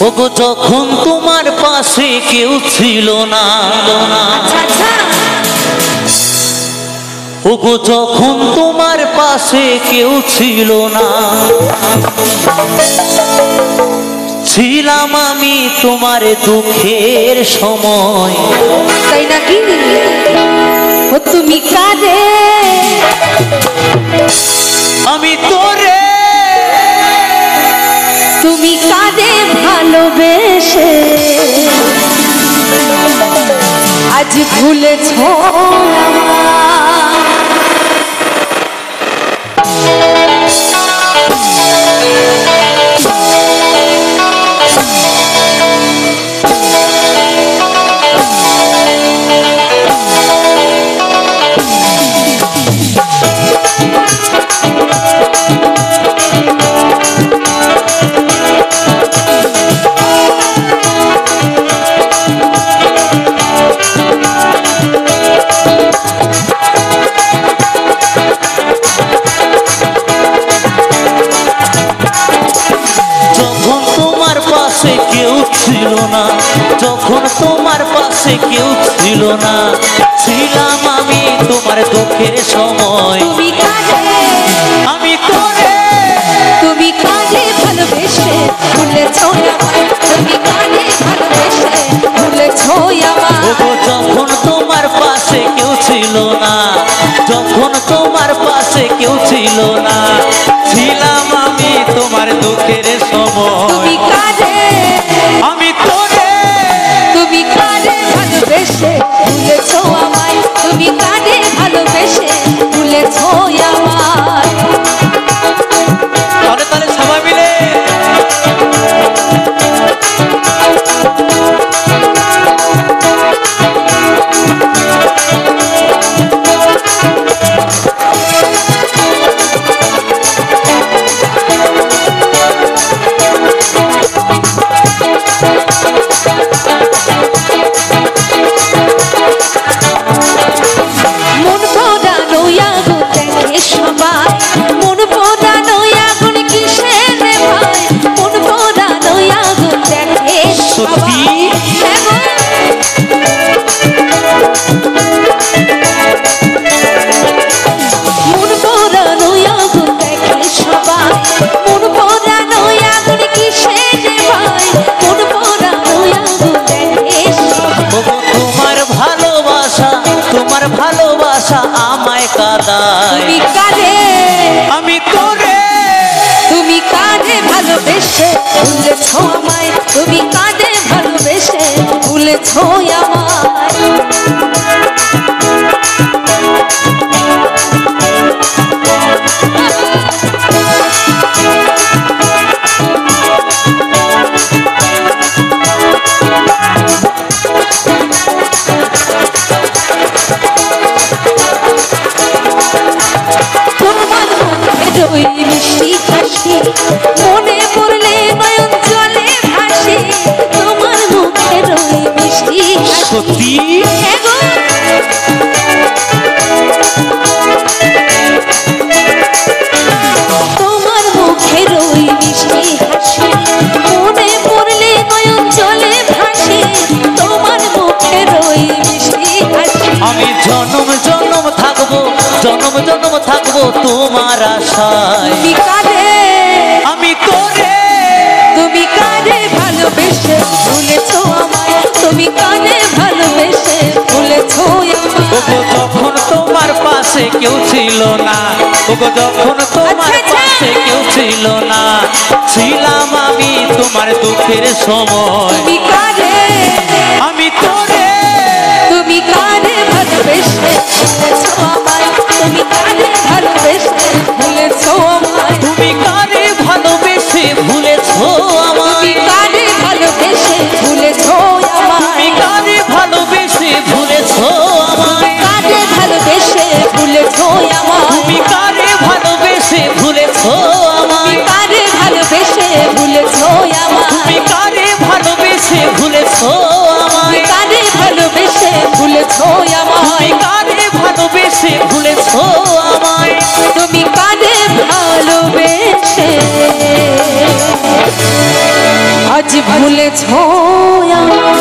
ওগো যখন তোমার পাশে কেউ ছিল না, ওগো যখন তোমার পাশে কেউ ছিল না, ছিলাম আমি তোমার দুঃখের সময়। তাই নাকি? ও তুমি কাঁদে আমি তোরে, তুমি কাঁদে ভালোবেসে আজ ভুলেছ ছিল না, যখন তোমার পাশে কেউ ছিল না, ছিলাম আমি তোমার দুঃখের সময়। তুমি কাঁদে আমি তোরে, তুমি কাঁদে ভালোবেসে ভুলেছ আমায়, তুমি কাঁদে ভালোবেসে ভুলেছ আমায়। ওগো যখন তোমার পাশে কেউ ছিল না, যখন তোমার পাশে কেউ ছিল না, ছিলাম আমি তোমার দুঃখের সময়। তুমি কাঁদে আমি তোরে, তুমি কাঁদে ভালোবেসে ভুলেছ আমায়, তুমি কাঁদে ভালোবেসে ভুলেছ আমায়। তাহলে তাহলে সবাই মিলে ভালোবাসা আমায় কাঁদায়। তুমি কাঁদে আমি তোরে, তুমি কাঁদে ভালোবেসে ভুলেছ আমায়, তুমি কাঁদে ভালোবেসে ভুলেছ আমায়। ওই মিষ্টি হাসি মনে পড়লে নয়ন জলে ভাসে, তোমার মুখের ওই মিষ্টি সত্যি তোমার মুখের ওই মিষ্টি হাসি মনে পড়লে নয়ন জলে ভাসে, তোমার মুখের ওই মিষ্টি হাসি। আমি জনম জনম থাকবো, জনম জনম থাকবো তোমার আশায়। তুমি কাঁদে আমি তোরে, তুমি কাঁদে ভালোবেসে ভুলেছ আমায়, তুমি কাঁদে ভালোবেসে ভুলেছ আমায়। ওগো যখন তোমার পাশে কেউ ছিল না, ওগো যখন তোমার পাশে কেউ ছিল না, ছিলাম আমি তোমার দুঃখের সময়। তুমি কাঁদে আমি তোরে, তুমি কাঁদে ভালোবেসে ভুলেছ আমায়, তুমি কাঁদে ভালোবেসে ভুলেছ আমায়। তুমি কারে ভালোবেসে ভুলেছ আমায়, তুমি কাঁদে ভালোবেসে ভুলেছ আমায়, তুমি কারে ভালোবেসে ভুলেছ আমায়, কাঁদে ভালোবেসে ভুলেছ আমায়, তুমি কারে ভালোবেসে ভুলেছ আমায়, কাঁদে ভালোবেসে ভুলেছ আমায়, তুমি কারে ভালোবেসে ভুলেছ আমায়, কাঁদে ভালোবেসে ভুলেছ আমায়, তুমি কারে ভালোবেসে ভুলেছ আমায়, তুমি কাঁদে ভালো ভুলেছ আমায়